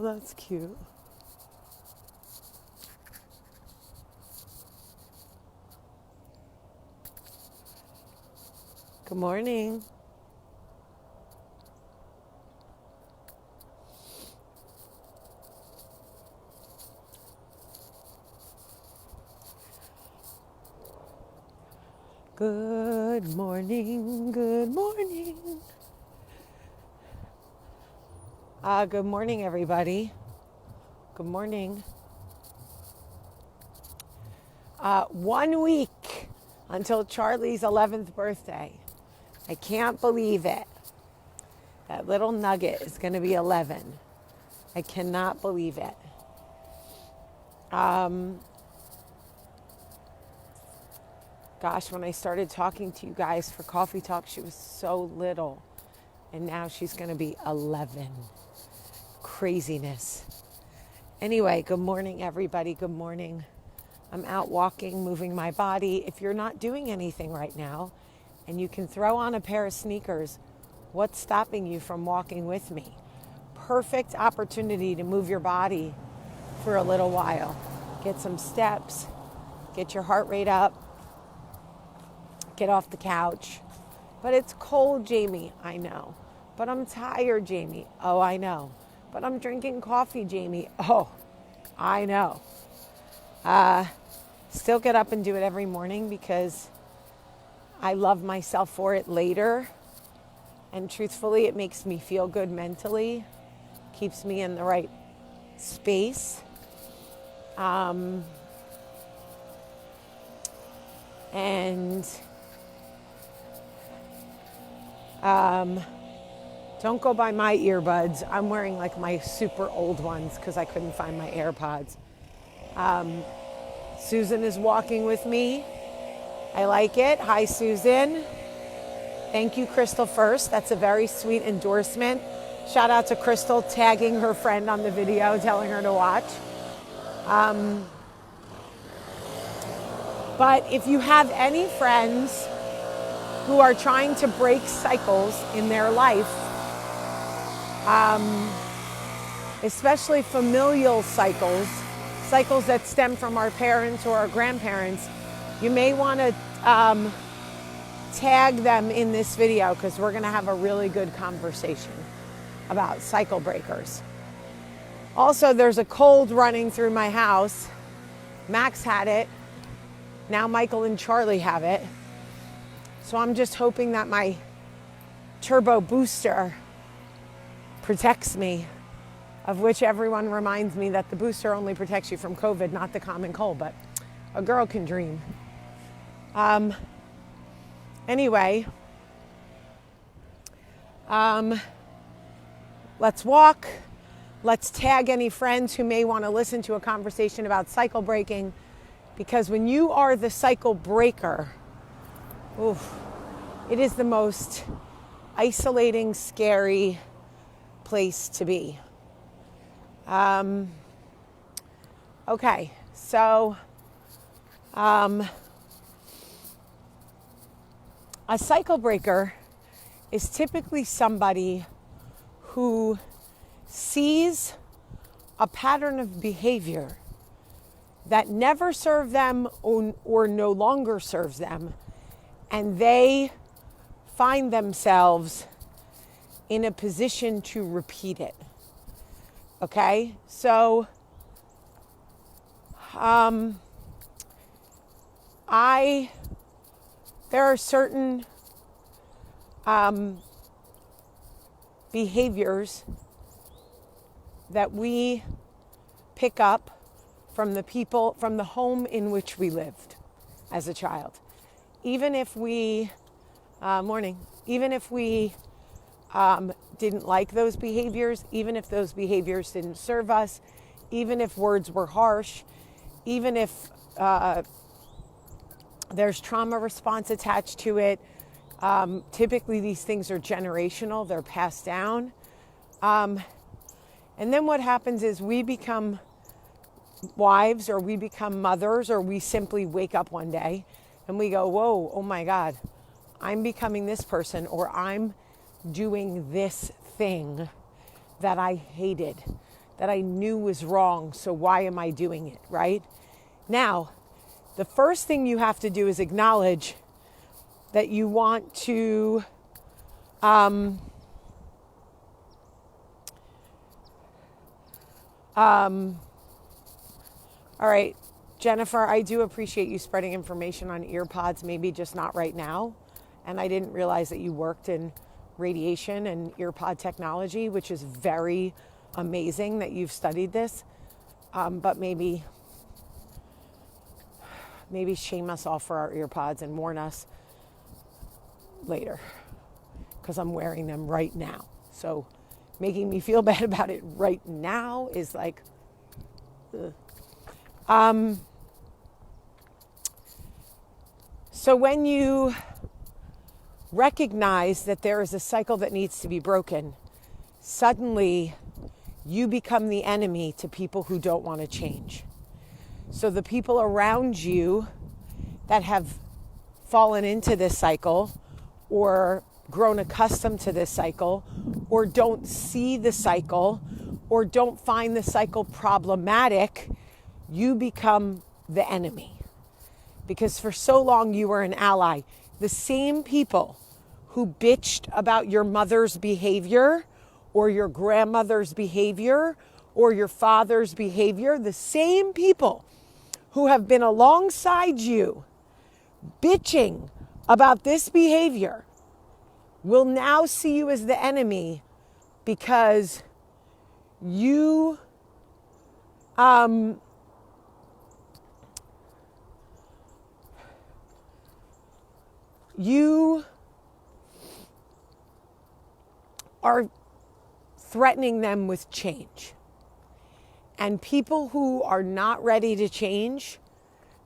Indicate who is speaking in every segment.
Speaker 1: Oh, that's cute. Good morning. Good morning. Good morning. Good morning, everybody. Good morning. 1 week until Charlie's 11th birthday. I can't believe it. That little nugget is going to be 11. I cannot believe it. Gosh, when I started talking to you guys for Coffee Talk, she was so little. And now she's going to be 11. Craziness. Anyway, good morning, everybody. Good morning. I'm out walking, moving my body. If you're not doing anything right now and you can throw on a pair of sneakers, what's stopping you from walking with me? Perfect opportunity to move your body for a little while. Get some steps, get your heart rate up, get off the couch. But it's cold, Jamie. I know. But I'm tired, Jamie. Oh, I know. But I'm drinking coffee, Jamie. Oh, I know. Still get up and do it every morning because I love myself for it later. And truthfully, it makes me feel good mentally, keeps me in the right space. Don't go by my earbuds. I'm wearing like my super old ones because I couldn't find my AirPods. Susan is walking with me. I like it. Hi, Susan. Thank you, Crystal First. That's a very sweet endorsement. Shout out to Crystal tagging her friend on the video, telling her to watch. But if you have any friends who are trying to break cycles in their life, especially familial cycles that stem from our parents or our grandparents, you may want to tag them in this video because we're going to have a really good conversation about cycle breakers. Also, there's a cold running through my house. Max had it. Now Michael and Charlie have it. So I'm just hoping that my turbo booster protects me, of which everyone reminds me that the booster only protects you from COVID, not the common cold, but a girl can dream. Anyway, let's walk. Let's tag any friends who may want to listen to a conversation about cycle breaking, because when you are the cycle breaker, it is the most isolating, scary place to be. Okay, so a cycle breaker is typically somebody who sees a pattern of behavior that never served them or no longer serves them, and they find themselves in a position to repeat it. Okay, so there are certain behaviors that we pick up from the people, from the home in which we lived as a child. Even if we, didn't like those behaviors, even if those behaviors didn't serve us, even if words were harsh, even if there's trauma response attached to it. Typically these things are generational, they're passed down. And then what happens is we become wives, or we become mothers, or we simply wake up one day and we go, whoa, oh my God, I'm becoming this person, or I'm doing this thing that I hated, that I knew was wrong. So why am I doing it, right? Now, the first thing you have to do is acknowledge that you want to all right, Jennifer, I do appreciate you spreading information on ear pods, maybe just not right now. And I didn't realize that you worked in radiation and ear pod technology, which is very amazing that you've studied this. But maybe shame us all for our ear pods and warn us later, because I'm wearing them right now. So making me feel bad about it right now is like, ugh. So when you recognize that there is a cycle that needs to be broken, suddenly you become the enemy to people who don't want to change. So the people around you that have fallen into this cycle or grown accustomed to this cycle or don't see the cycle or don't find the cycle problematic, you become the enemy. Because for so long you were an ally. The same people who bitched about your mother's behavior or your grandmother's behavior or your father's behavior, the same people who have been alongside you bitching about this behavior will now see you as the enemy because you are threatening them with change. And people who are not ready to change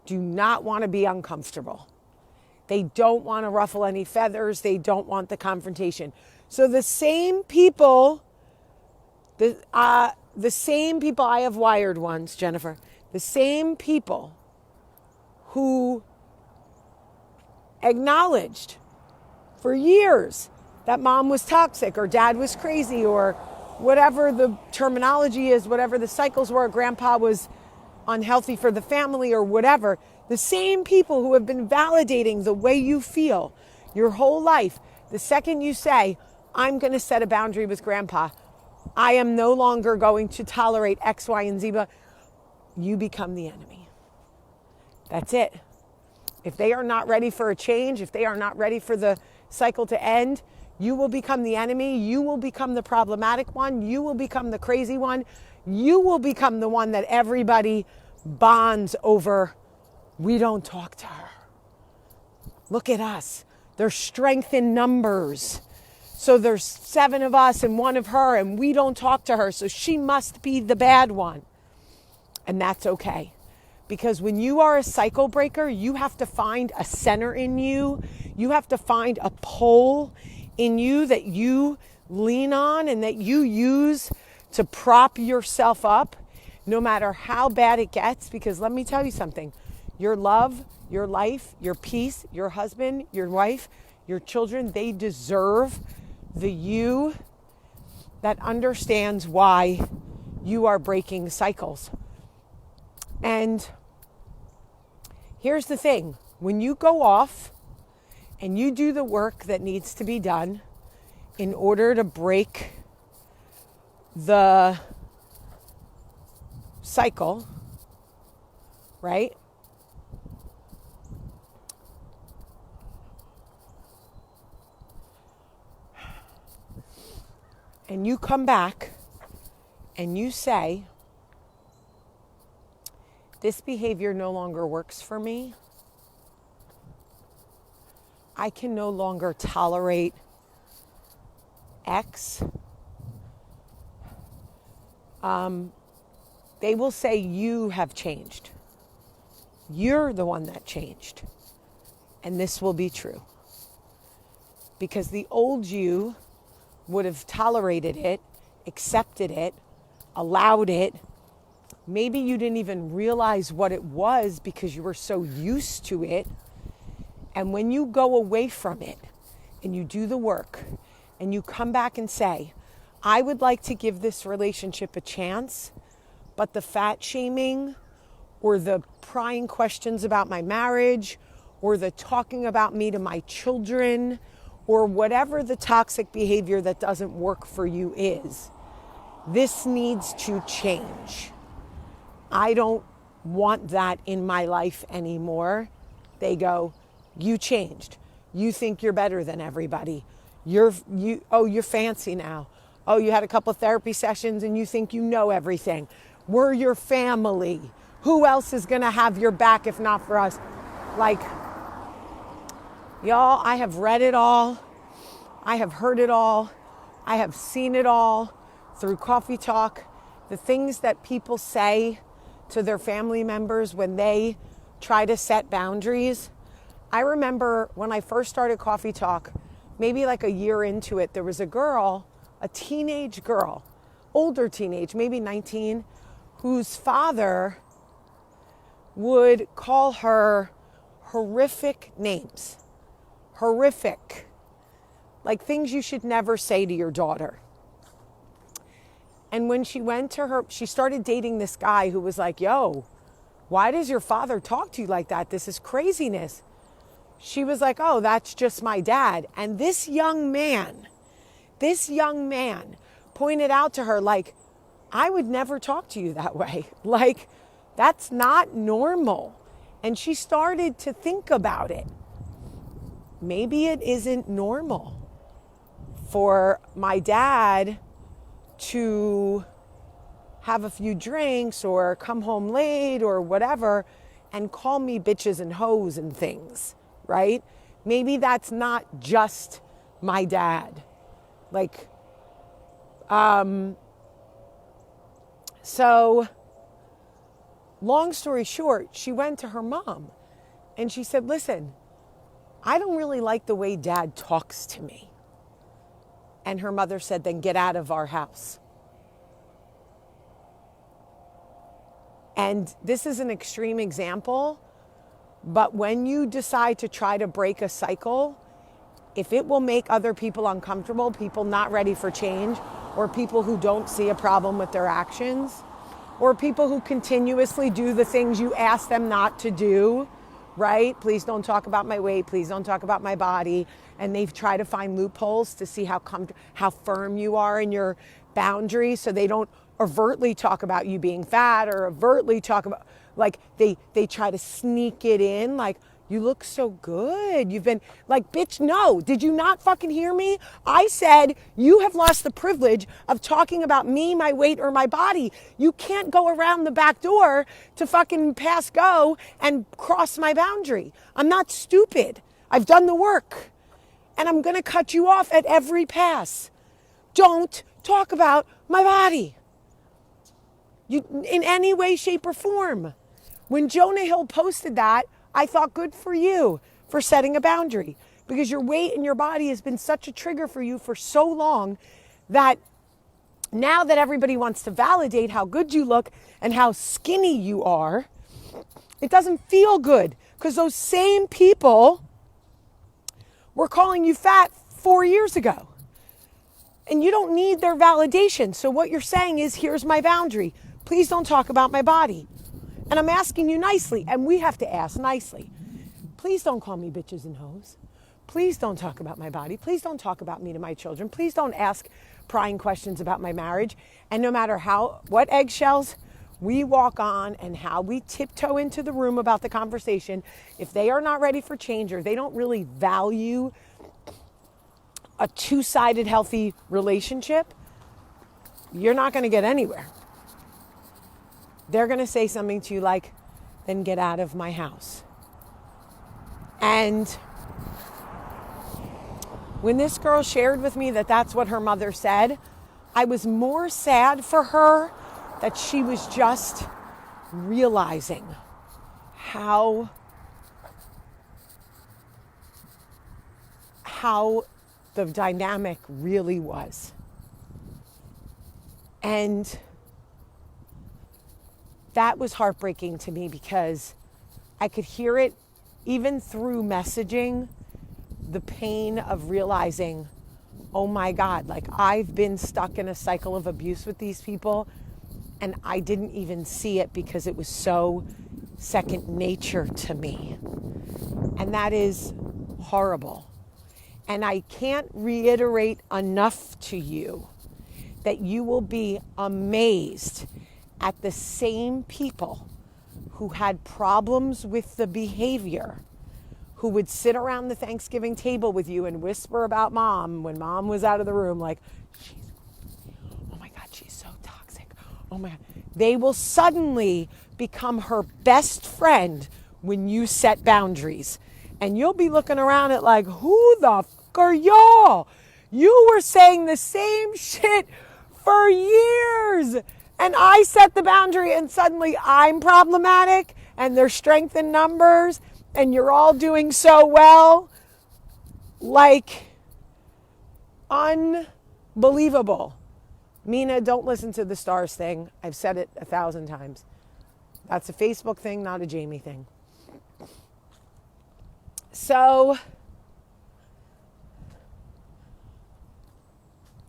Speaker 1: do not want to be uncomfortable. They don't want to ruffle any feathers. They don't want the confrontation. So the same people, the same people, I have wired ones, Jennifer, the same people who acknowledged for years that mom was toxic or dad was crazy or whatever the terminology is, whatever the cycles were, grandpa was unhealthy for the family or whatever, the same people who have been validating the way you feel your whole life, the second you say, I'm going to set a boundary with grandpa, I am no longer going to tolerate X, Y, and Z, you become the enemy. That's it. If they are not ready for a change, if they are not ready for the cycle to end, you will become the enemy. You will become the problematic one. You will become the crazy one. You will become the one that everybody bonds over. We don't talk to her. Look at us. There's strength in numbers. So there's 7 of us and 1 of her, and we don't talk to her. So she must be the bad one. And that's okay. Because when you are a cycle breaker, you have to find a center in you. You have to find a pole in you that you lean on and that you use to prop yourself up, no matter how bad it gets. Because let me tell you something, your love, your life, your peace, your husband, your wife, your children, they deserve the you that understands why you are breaking cycles. And here's the thing, when you go off and you do the work that needs to be done in order to break the cycle, right? And you come back and you say, this behavior no longer works for me. I can no longer tolerate X. They will say you have changed. You're the one that changed. And this will be true. Because the old you would have tolerated it, accepted it, allowed it. Maybe you didn't even realize what it was because you were so used to it. And when you go away from it and you do the work and you come back and say, I would like to give this relationship a chance, but the fat shaming or the prying questions about my marriage or the talking about me to my children or whatever the toxic behavior that doesn't work for you is, this needs to change. I don't want that in my life anymore. They go, you changed. You think you're better than everybody. You're fancy now. Oh, you had a couple of therapy sessions and you think you know everything. We're your family. Who else is going to have your back if not for us? Like, y'all, I have read it all. I have heard it all. I have seen it all through Coffee Talk. The things that people say to their family members when they try to set boundaries. I remember when I first started Coffee Talk, maybe like a year into it, there was a girl, a teenage girl, older teenage, maybe 19, whose father would call her horrific names. Horrific. Like things you should never say to your daughter. And when she went to her, she started dating this guy who was like, yo, why does your father talk to you like that? This is craziness. She was like, oh, that's just my dad. And this young man pointed out to her, like, I would never talk to you that way. Like, that's not normal. And she started to think about it. Maybe it isn't normal for my dad to have a few drinks or come home late or whatever and call me bitches and hoes and things, right? Maybe that's not just my dad. Like, so long story short, she went to her mom and she said, listen, I don't really like the way dad talks to me. And her mother said, then get out of our house. And this is an extreme example, but when you decide to try to break a cycle, if it will make other people uncomfortable, people not ready for change, or people who don't see a problem with their actions, or people who continuously do the things you ask them not to do, right? Please don't talk about my weight. Please don't talk about my body. And they've tried to find loopholes to see how firm you are in your boundaries so they don't overtly talk about you being fat or overtly talk about, like they try to sneak it in, like, you look so good. You've been like, bitch, no. Did you not fucking hear me? I said you have lost the privilege of talking about me, my weight, or my body. You can't go around the back door to fucking pass go and cross my boundary. I'm not stupid. I've done the work. And I'm going to cut you off at every pass. Don't talk about my body. You, in any way, shape, or form. When Jonah Hill posted that, I thought, good for you for setting a boundary, because your weight and your body has been such a trigger for you for so long that now that everybody wants to validate how good you look and how skinny you are, it doesn't feel good, because those same people were calling you fat 4 years ago. And you don't need their validation. So what you're saying is, here's my boundary. Please don't talk about my body. And I'm asking you nicely, and we have to ask nicely. Please don't call me bitches and hoes. Please don't talk about my body. Please don't talk about me to my children. Please don't ask prying questions about my marriage. And no matter what eggshells we walk on and how we tiptoe into the room about the conversation, if they are not ready for change or they don't really value a two-sided healthy relationship, you're not going to get anywhere. They're going to say something to you like, then get out of my house. And when this girl shared with me that that's what her mother said, I was more sad for her that she was just realizing how the dynamic really was. And that was heartbreaking to me, because I could hear it even through messaging, the pain of realizing oh my God, like I've been stuck in a cycle of abuse with these people and I didn't even see it because it was so second nature to me. And that is horrible. And I can't reiterate enough to you that you will be amazed at the same people who had problems with the behavior, who would sit around the Thanksgiving table with you and whisper about mom when mom was out of the room, like, oh my God, she's so toxic. Oh my God. They will suddenly become her best friend when you set boundaries. And you'll be looking around at like, who the fuck are y'all? You were saying the same shit for years. And I set the boundary and suddenly I'm problematic and there's strength in numbers and you're all doing so well. Like, unbelievable. Mina, don't listen to the stars thing. I've said it 1,000 times. That's a Facebook thing, not a Jamie thing. So,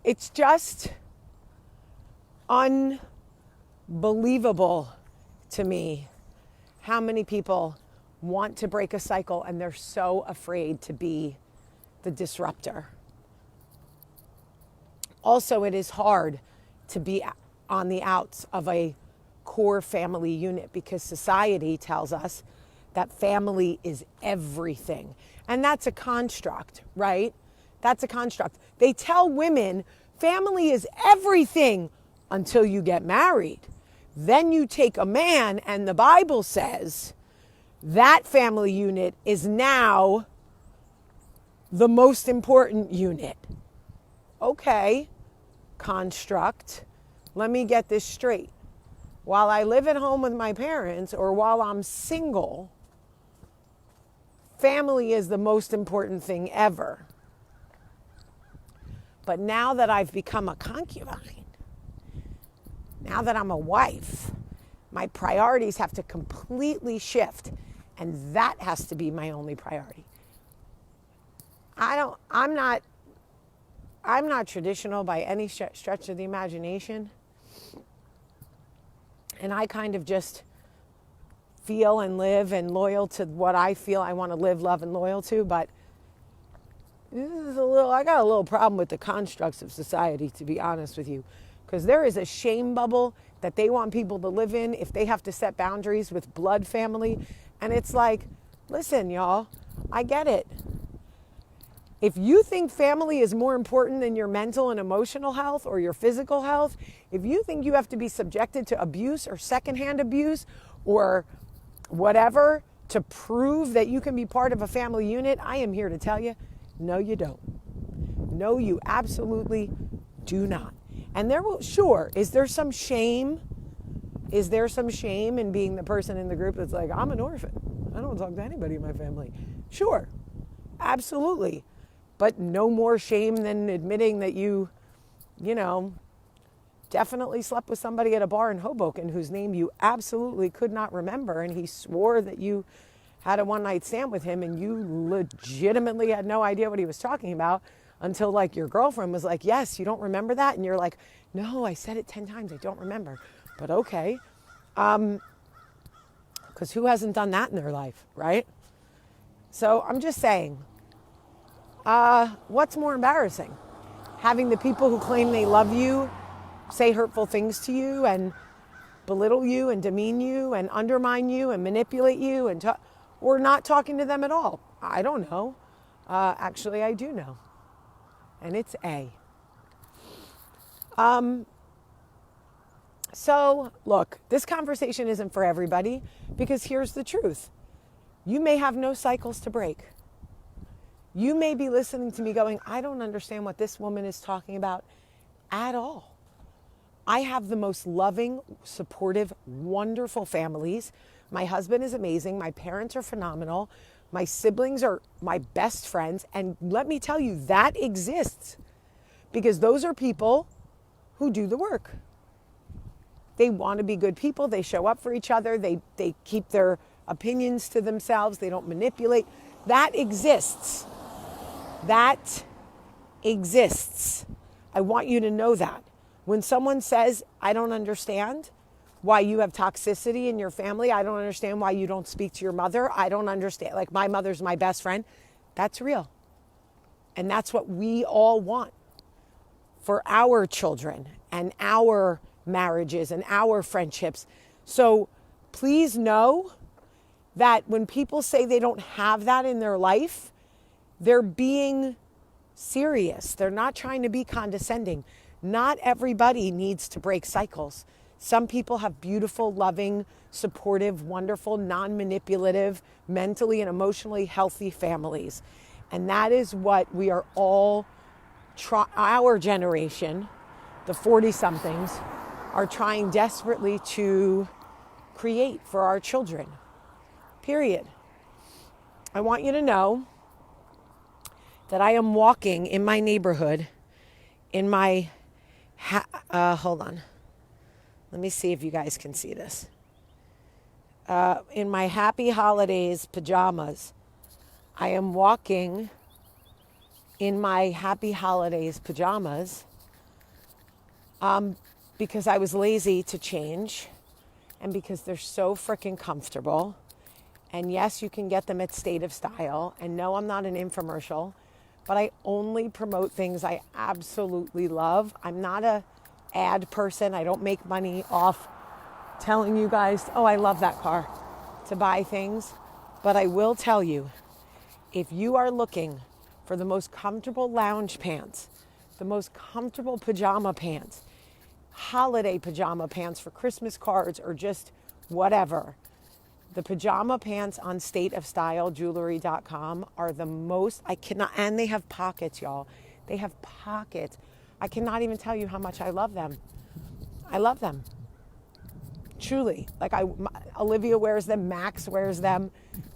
Speaker 1: it's just unbelievable to me how many people want to break a cycle and they're so afraid to be the disruptor. Also, it is hard to be on the outs of a core family unit because society tells us that family is everything. And that's a construct, right? That's a construct. They tell women family is everything until you get married. Then you take a man and the Bible says that family unit is now the most important unit. Okay, construct. Let me get this straight. While I live at home with my parents or while I'm single, family is the most important thing ever. But now that I've become a concubine, now that I'm a wife, my priorities have to completely shift. And that has to be my only priority. I'm not traditional by any stretch of the imagination. And I kind of just feel and live and loyal to what I feel I want to live, love, and loyal to. But I got a little problem with the constructs of society, to be honest with you. Because there is a shame bubble that they want people to live in if they have to set boundaries with blood family. And it's like, listen, y'all, I get it. If you think family is more important than your mental and emotional health or your physical health, if you think you have to be subjected to abuse or secondhand abuse or whatever to prove that you can be part of a family unit, I am here to tell you, no, you don't. No, you absolutely do not. And is there some shame? Is there some shame in being the person in the group that's like, I'm an orphan. I don't talk to anybody in my family. Sure, absolutely. But no more shame than admitting that you definitely slept with somebody at a bar in Hoboken whose name you absolutely could not remember. And he swore that you had a one-night stand with him and you legitimately had no idea what he was talking about until like your girlfriend was like, yes, you don't remember that? And you're like, no, I said it 10 times. I don't remember. But okay. Because who hasn't done that in their life, right? So I'm just saying, what's more embarrassing? Having the people who claim they love you say hurtful things to you and belittle you and demean you and undermine you and manipulate you or not talking to them at all? I don't know. Actually, I do know. And it's A. So, look, this conversation isn't for everybody because here's the truth. You may have no cycles to break. You may be listening to me going, I don't understand what this woman is talking about at all. I have the most loving, supportive, wonderful families. My husband is amazing. My parents are phenomenal. My siblings are my best friends. And let me tell you, that exists because those are people who do the work. They want to be good people. They show up for each other. They keep their opinions to themselves. They don't manipulate. That exists. That exists. I want you to know that. When someone says, I don't understand why you have toxicity in your family, I don't understand why you don't speak to your mother, I don't understand, like my mother's my best friend, that's real. And that's what we all want for our children and our marriages and our friendships. So please know that when people say they don't have that in their life, they're being serious. They're not trying to be condescending. Not everybody needs to break cycles. Some people have beautiful, loving, supportive, wonderful, non-manipulative, mentally and emotionally healthy families. And that is what we are all, our generation, the 40-somethings, are trying desperately to create for our children. Period. I want you to know that I am walking in my neighborhood in my, hold on. Let me see if you guys can see this. In my Happy Holidays pajamas. I am walking in my Happy Holidays pajamas because I was lazy to change and because they're so freaking comfortable. And yes, you can get them at State of Style. And no, I'm not an infomercial, but I only promote things I absolutely love. I'm not a ad person. I don't make money off telling you guys, oh, I love that car, to buy things. But I will tell you, if you are looking for the most comfortable lounge pants, the most comfortable pajama pants, holiday pajama pants for Christmas cards or just whatever, the pajama pants on stateofstyleJewelry.com are the most, and they have pockets, y'all. They have pockets. I cannot even tell you how much I love them. I love them. Truly. Olivia wears them, Max wears them.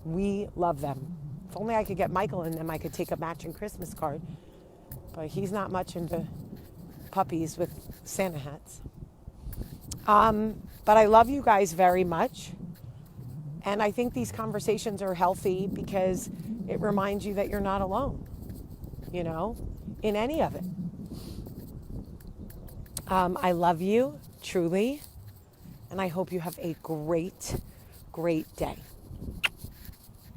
Speaker 1: We love them. If only I could get Michael in them, I could take a matching Christmas card. But he's not much into puppies with Santa hats. But I love you guys very much. And I think these conversations are healthy because it reminds you that you're not alone, in any of it. I love you, truly, and I hope you have a great, great day.